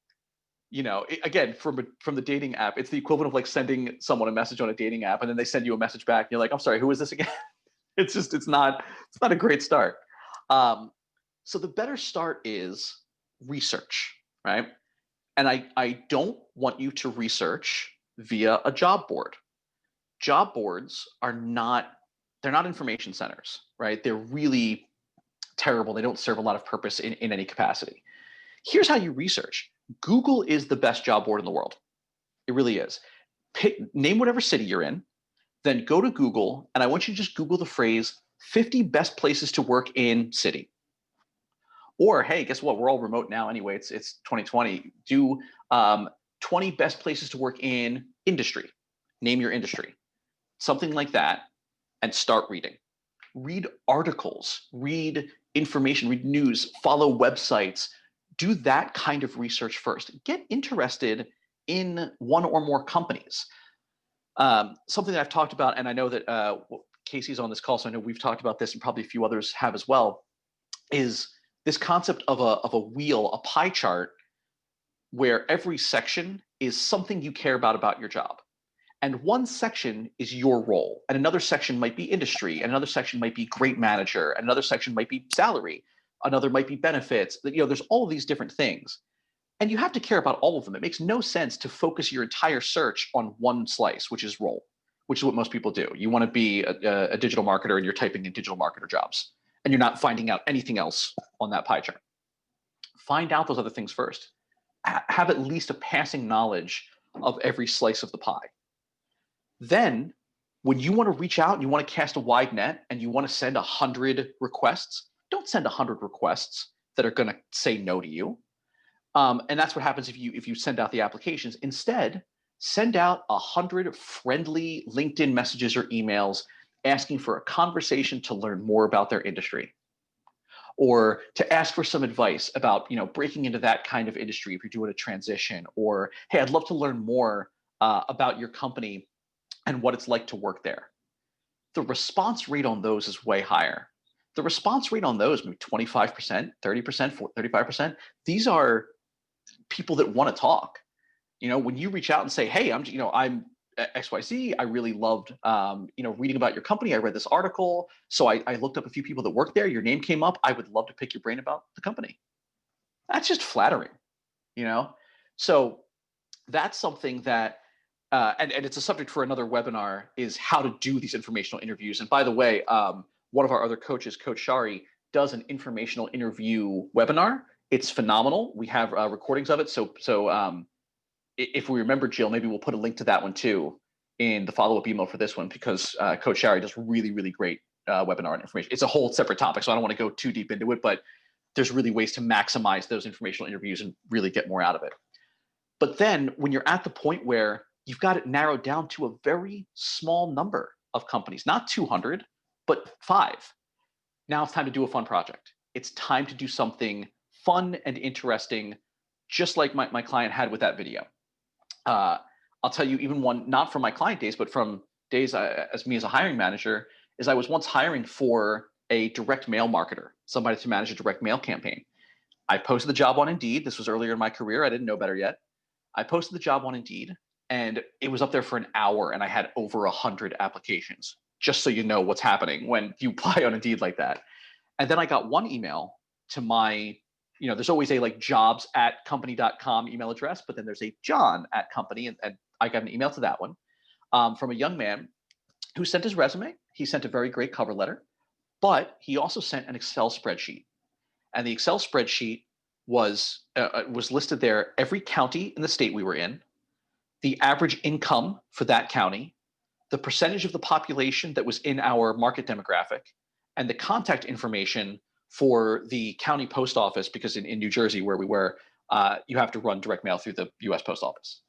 from the dating app, it's the equivalent of like sending someone a message on a dating app, and then they send you a message back. And you're like, I'm sorry, who is this again? It's not a great start. So the better start is research, right? And I don't want you to research via a job board. Job boards they're not information centers, right? They're really terrible. They don't serve a lot of purpose in any capacity. Here's how you research. Google is the best job board in the world. It really is. Name whatever city you're in, then go to Google, and I want you to just Google the phrase 50 best places to work in city. Or, hey, guess what? We're all remote now anyway. It's 2020. Do 20 best places to work in industry. Name your industry. Something like that, and start reading. Read articles, read information, read news, follow websites. Do that kind of research first. Get interested in one or more companies. Something that I've talked about, and I know that Casey's on this call, so I know we've talked about this, and probably a few others have as well, is this concept of a wheel, a pie chart, where every section is something you care about your job. And one section is your role, and another section might be industry, and another section might be great manager, and another section might be salary, another might be benefits. There's all of these different things. And you have to care about all of them. It makes no sense to focus your entire search on one slice, which is role, which is what most people do. You want to be a digital marketer and you're typing in digital marketer jobs, and you're not finding out anything else on that pie chart. Find out those other things first. Have at least a passing knowledge of every slice of the pie. Then when you want to reach out and you want to cast a wide net and you want to send 100 requests, don't send 100 requests that are going to say no to you. And that's what happens if you send out the applications. Instead, send out 100 friendly LinkedIn messages or emails asking for a conversation to learn more about their industry, or to ask for some advice about breaking into that kind of industry if you're doing a transition, or hey, I'd love to learn more about your company and what it's like to work there. The response rate on those is way higher. The response rate on those, maybe 25%, 30%, 35%. These are people that want to talk. When you reach out and say, hey, I'm XYZ, I really loved reading about your company. I read this article, so I looked up a few people that work there. Your name came up. I would love to pick your brain about the company. That's just flattering, So that's something that, and it's a subject for another webinar, is how to do these informational interviews. And by the way, one of our other coaches, Coach Shari, does an informational interview webinar. It's phenomenal. We have recordings of it. So if we remember, Jill, maybe we'll put a link to that one too in the follow-up email for this one, because Coach Shari does really, really great webinar on information. It's a whole separate topic, so I don't want to go too deep into it, but there's really ways to maximize those informational interviews and really get more out of it. But then when you're at the point where you've got it narrowed down to a very small number of companies, not 200, but 5. Now it's time to do a fun project. It's time to do something fun and interesting, just like my client had with that video. I'll tell you even one, not from my client days, but from days as me as a hiring manager, is I was once hiring for a direct mail marketer, somebody to manage a direct mail campaign. I posted the job on Indeed. This was earlier in my career. I didn't know better yet. I posted the job on Indeed, and it was up there for an hour, and I had over 100 applications. Just so you know what's happening when you apply on Indeed like that. And then I got one email to my, there's always a like jobs@company.com email address, but then there's a John at company, and I got an email to that one from a young man who sent his resume. He sent a very great cover letter, but he also sent an Excel spreadsheet, and the Excel spreadsheet was listed there every county in the state we were in, the average income for that county, the percentage of the population that was in our market demographic, and the contact information for the county post office, because in New Jersey, where we were, you have to run direct mail through the US Post Office.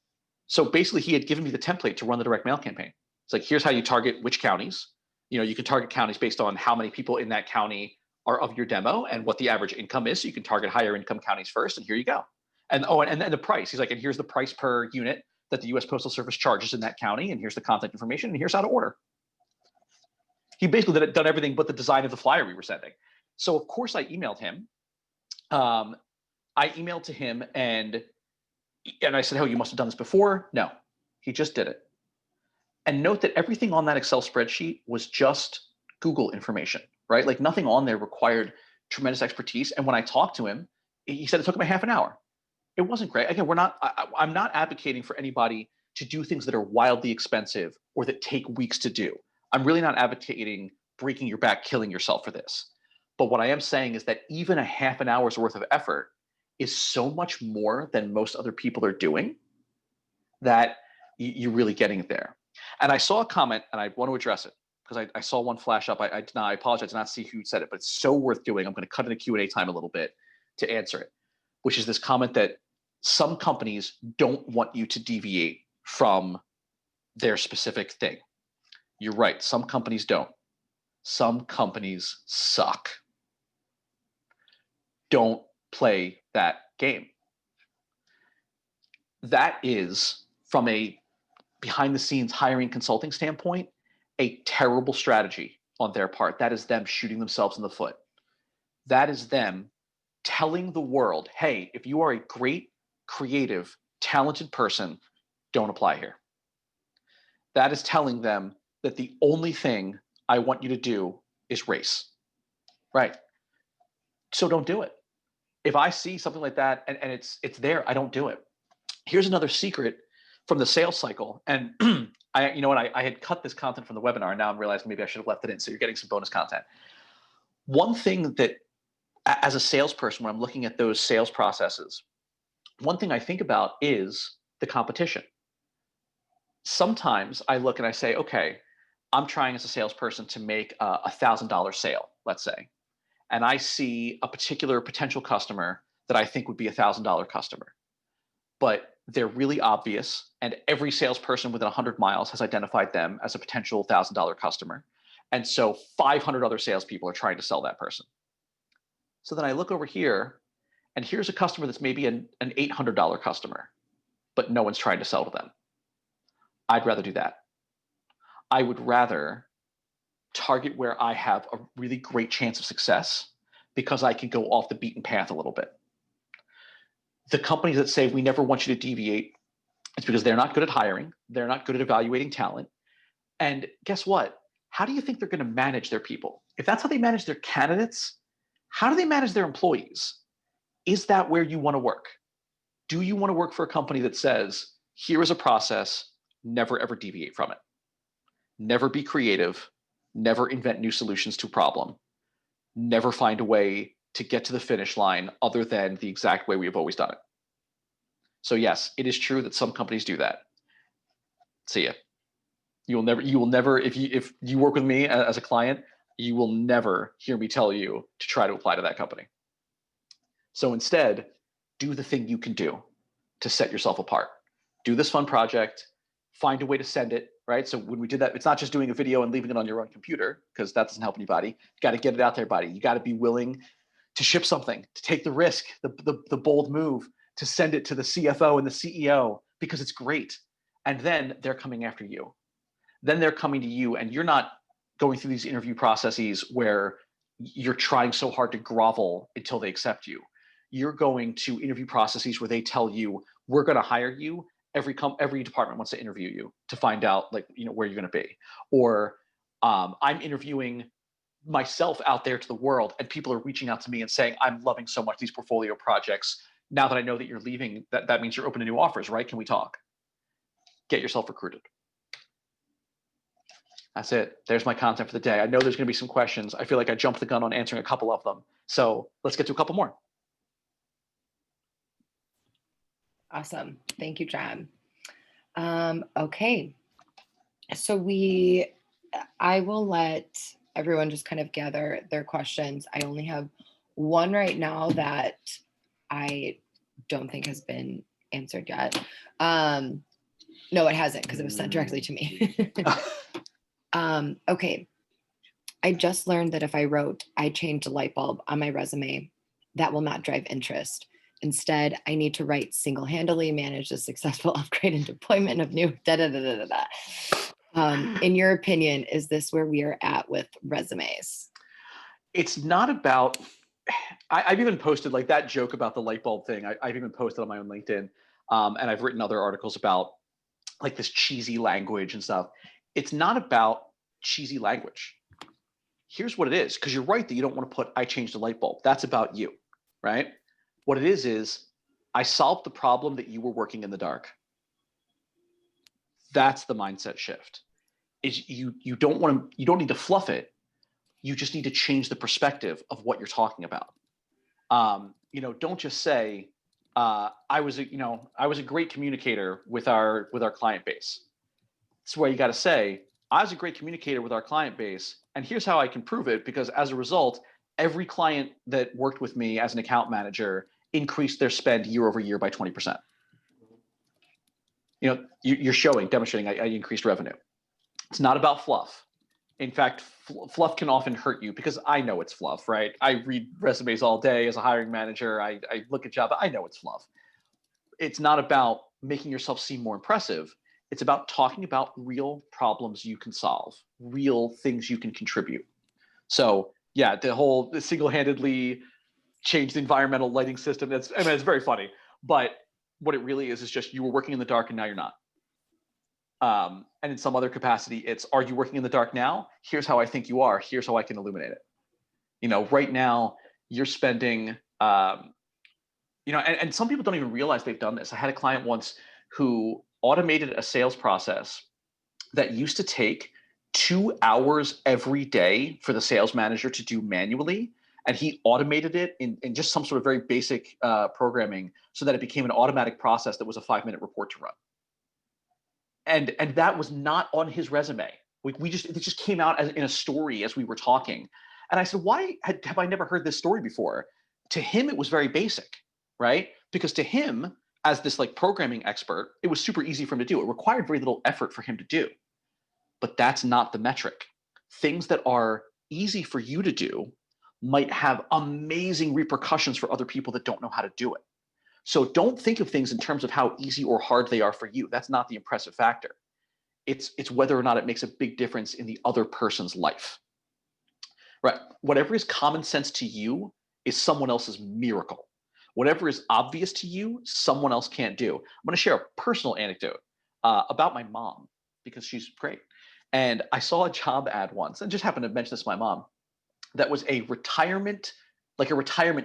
So basically, he had given me the template to run the direct mail campaign. It's like, here's how you target which counties. You can target counties based on how many people in that county are of your demo and what the average income is. So you can target higher income counties first, and here you go. And the price. He's like, and here's the price per unit that the US Postal Service charges in that county, and here's the contact information, and here's how to order. He basically done everything but the design of the flyer we were sending. So of course I emailed him. I emailed to him and I said, "Oh, you must have done this before." No, he just did it. And note that everything on that Excel spreadsheet was just Google information, right? Like nothing on there required tremendous expertise. And when I talked to him, he said it took him a half an hour. It wasn't great. Again, I'm not advocating for anybody to do things that are wildly expensive or that take weeks to do. I'm really not advocating breaking your back, killing yourself for this. But what I am saying is that even a half an hour's worth of effort is so much more than most other people are doing that you're really getting it there. And I saw a comment, and I want to address it because I saw one flash up. I apologize, I did not see who said it, but it's so worth doing. I'm going to cut into Q&A time a little bit to answer it, which is this comment that some companies don't want you to deviate from their specific thing. You're right. Some companies don't. Some companies suck. Don't play that game. That is, from a behind the scenes hiring consulting standpoint, a terrible strategy on their part. That is them shooting themselves in the foot. That is them telling the world, hey, if you are a great, creative, talented person, don't apply here. That is telling them that the only thing I want you to do is race, right? So don't do it. If I see something like that and it's there, I don't do it. Here's another secret from the sales cycle. And I had cut this content from the webinar, and now I'm realizing maybe I should have left it in. So you're getting some bonus content. One thing that, as a salesperson, when I'm looking at those sales processes, one thing I think about is the competition. Sometimes I look and I say, okay, I'm trying as a salesperson to make a $1,000 sale, let's say, and I see a particular potential customer that I think would be a $1,000 customer, but they're really obvious, and every salesperson within 100 miles has identified them as a potential $1,000 customer, and so 500 other salespeople are trying to sell that person. So then I look over here, and here's a customer that's maybe an $800 customer, but no one's trying to sell to them. I'd rather do that. I would rather target where I have a really great chance of success because I can go off the beaten path a little bit. The companies that say we never want you to deviate, it's because they're not good at hiring. They're not good at evaluating talent. And guess what? How do you think they're going to manage their people? If that's how they manage their candidates, how do they manage their employees? Is that where you want to work? Do you want to work for a company that says, here is a process, never ever deviate from it? Never be creative, never invent new solutions to a problem, never find a way to get to the finish line other than the exact way we have always done it. So yes, it is true that some companies do that. See ya. You will never, if you work with me as a client, you will never hear me tell you to try to apply to that company. So instead, do the thing you can do to set yourself apart. Do this fun project, find a way to send it, right? So when we did that, it's not just doing a video and leaving it on your own computer, because that doesn't help anybody. You got to get it out there, buddy. You got to be willing to ship something, to take the risk, the bold move, to send it to the CFO and the CEO because it's great. And then they're coming after you. Then they're coming to you, and you're not going through these interview processes where you're trying so hard to grovel until they accept you. You're going to interview processes where they tell you, we're going to hire you. Every department wants to interview you to find out like, where you're going to be. Or I'm interviewing myself out there to the world, and people are reaching out to me and saying, I'm loving so much these portfolio projects. Now that I know that you're leaving, that means you're open to new offers, right? Can we talk? Get yourself recruited. That's it. There's my content for the day. I know there's going to be some questions. I feel like I jumped the gun on answering a couple of them. So let's get to a couple more. Awesome. Thank you, John. Okay. So I will let everyone just kind of gather their questions. I only have one right now that I don't think has been answered yet. No, it hasn't, because it was sent directly to me. Okay. I just learned that if I wrote, I changed a light bulb on my resume, that will not drive interest. Instead, I need to write single-handedly manage the successful upgrade and deployment of new in your opinion, is this where we are at with resumes? It's not about, I've even posted like that joke about the light bulb thing. I've even posted on my own LinkedIn, and I've written other articles about like this cheesy language and stuff. It's not about cheesy language. Here's what it is, because you're right that you don't want to put, I changed the light bulb. That's about you, right? What it is I solved the problem that you were working in the dark. That's the mindset shift. Is you don't need to fluff it. You just need to change the perspective of what you're talking about. Don't just say, I was a great communicator with our client base. That's why you got to say, I was a great communicator with our client base, and here's how I can prove it, because as a result, every client that worked with me as an account manager increased their spend year over year by 20%. You're demonstrating I increased revenue. It's not about fluff. In fact, fluff can often hurt you, because I know it's fluff, right? I read resumes all day as a hiring manager. I look at jobs. I know it's fluff. It's not about making yourself seem more impressive. It's about talking about real problems you can solve, real things you can contribute. So yeah, the single-handedly change the environmental lighting system. It's very funny, but what it really is just you were working in the dark and now you're not. And in some other capacity, it's, are you working in the dark now? Here's how I think you are. Here's how I can illuminate it. Right now you're spending, and some people don't even realize they've done this. I had a client once who automated a sales process that used to take 2 hours every day for the sales manager to do manually. And he automated it in just some sort of very basic programming so that it became an automatic process that was a 5-minute report to run. And that was not on his resume. It just came out in a story as we were talking. And I said, why have I never heard this story before? To him, it was very basic, right? Because to him, as this like programming expert, it was super easy for him to do. It required very little effort for him to do. But that's not the metric. Things that are easy for you to do might have amazing repercussions for other people that don't know how to do it. So don't think of things in terms of how easy or hard they are for you. That's not the impressive factor. It's whether or not it makes a big difference in the other person's life. Right? Whatever is common sense to you is someone else's miracle. Whatever is obvious to you, someone else can't do. I'm going to share a personal anecdote about my mom, because she's great. And I saw a job ad once, and just happened to mention this to my mom, that was a retirement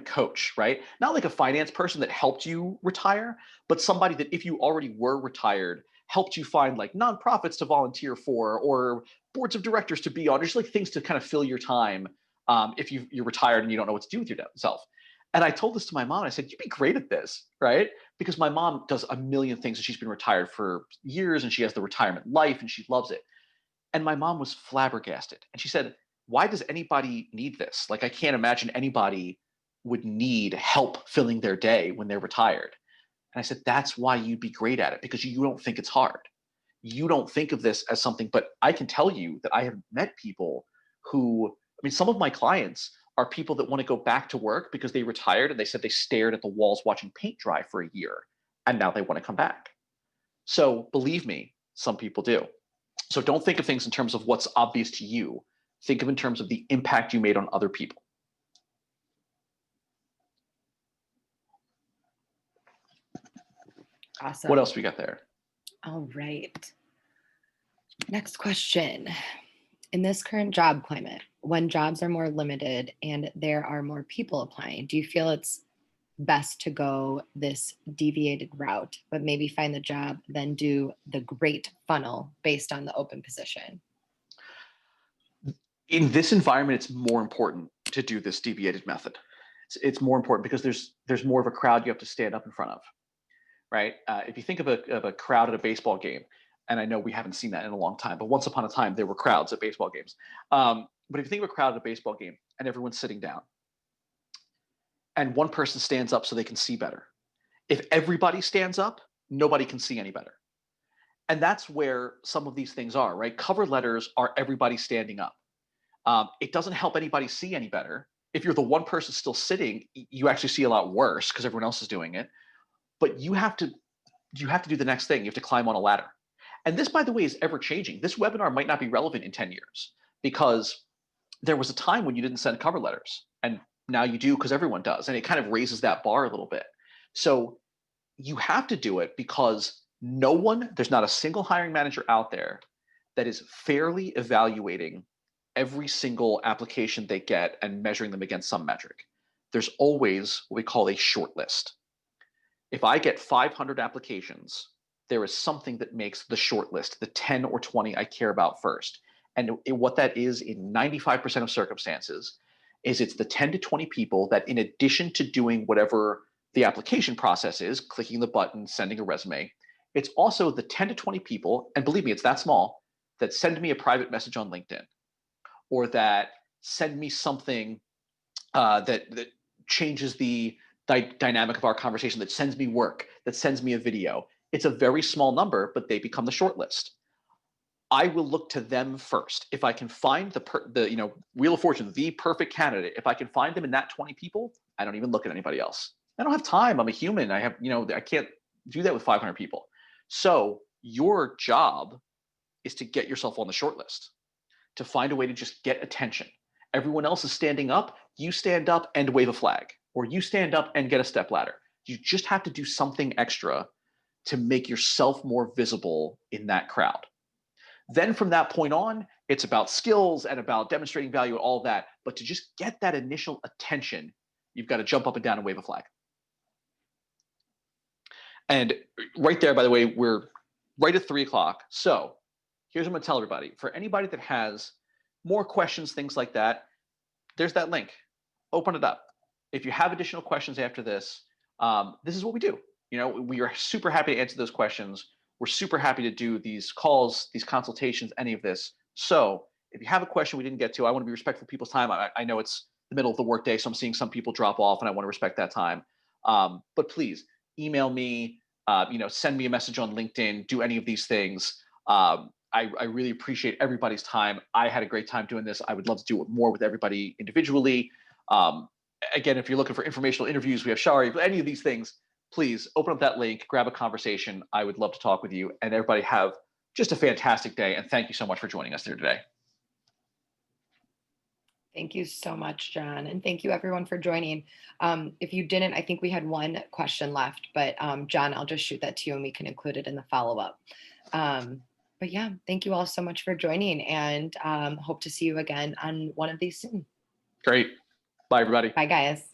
coach, right? Not like a finance person that helped you retire, but somebody that if you already were retired, helped you find like nonprofits to volunteer for, or boards of directors to be on, just like things to kind of fill your time if you're retired and you don't know what to do with yourself. And I told this to my mom. I said, you'd be great at this, right? Because my mom does a million things, and she's been retired for years, and she has the retirement life, and she loves it. And my mom was flabbergasted. And she said, why does anybody need this? Like, I can't imagine anybody would need help filling their day when they're retired. And I said, that's why you'd be great at it, because you don't think it's hard. You don't think of this as something, but I can tell you that I have met people who, some of my clients are people that want to go back to work because they retired and they said they stared at the walls watching paint dry for a year, and now they want to come back. So believe me, some people do. So don't think of things in terms of what's obvious to you. Think of in terms of the impact you made on other people. What Awesome. else we got there? All right. Next question. In this current job climate, when jobs are more limited and there are more people applying, do you feel it's best to go this deviated route, but maybe find the job, then do the great funnel based on the open position? In this environment, it's more important to do this deviated method. It's more important because there's more of a crowd you have to stand up in front of, right? If you think of a crowd at a baseball game, and I know we haven't seen that in a long time, but once upon a time there were crowds at baseball games. But if you think of a crowd at a baseball game and everyone's sitting down, and one person stands up so they can see better, if everybody stands up, nobody can see any better. And that's where some of these things are, right? Cover letters are everybody standing up. It doesn't help anybody see any better. If you're the one person still sitting, you actually see a lot worse because everyone else is doing it. But you have to do the next thing. You have to climb on a ladder. And this, by the way, is ever changing. This webinar might not be relevant in 10 years because there was a time when you didn't send cover letters, and now you do because everyone does. And it kind of raises that bar a little bit. So you have to do it because there's not a single hiring manager out there that is fairly evaluating every single application they get and measuring them against some metric. There's always what we call a short list. If I get 500 applications, there is something that makes the short list, the 10 or 20 I care about first. And what that is in 95% of circumstances is it's the 10 to 20 people that, in addition to doing whatever the application process is, clicking the button, sending a resume, it's also the 10 to 20 people, and believe me, it's that small, that send me a private message on LinkedIn, or that send me something that changes the dynamic of our conversation, that sends me work, that sends me a video. It's a very small number, but they become the short list. I will look to them first. If I can find the Wheel of Fortune, the perfect candidate, if I can find them in that 20 people, I don't even look at anybody else. I don't have time. I'm a human. I can't do that with 500 people. So your job is to get yourself on the short list, to find a way to just get attention. Everyone else is standing up. You stand up and wave a flag, or you stand up and get a step ladder. You just have to do something extra to make yourself more visible in that crowd. Then from that point on, it's about skills and about demonstrating value and all that. But to just get that initial attention, you've got to jump up and down and wave a flag. And right there, by the way, we're right at 3:00. So here's what I'm going to tell everybody. For anybody that has more questions, things like that, there's that link. Open it up. If you have additional questions after this, this is what we do. We are super happy to answer those questions. We're super happy to do these calls, these consultations, any of this. So if you have a question we didn't get to, I want to be respectful of people's time. I know it's the middle of the workday, so I'm seeing some people drop off, and I want to respect that time. But please email me, send me a message on LinkedIn, do any of these things. I really appreciate everybody's time. I had a great time doing this. I would love to do it more with everybody individually. Again, if you're looking for informational interviews, we have Shari, any of these things, please open up that link, grab a conversation. I would love to talk with you, and everybody have just a fantastic day. And thank you so much for joining us here today. Thank you so much, John. And thank you everyone for joining. If you didn't, I think we had one question left, but John, I'll just shoot that to you and we can include it in the follow-up. But yeah, thank you all so much for joining, and hope to see you again on one of these soon. Great. Bye, everybody. Bye, guys.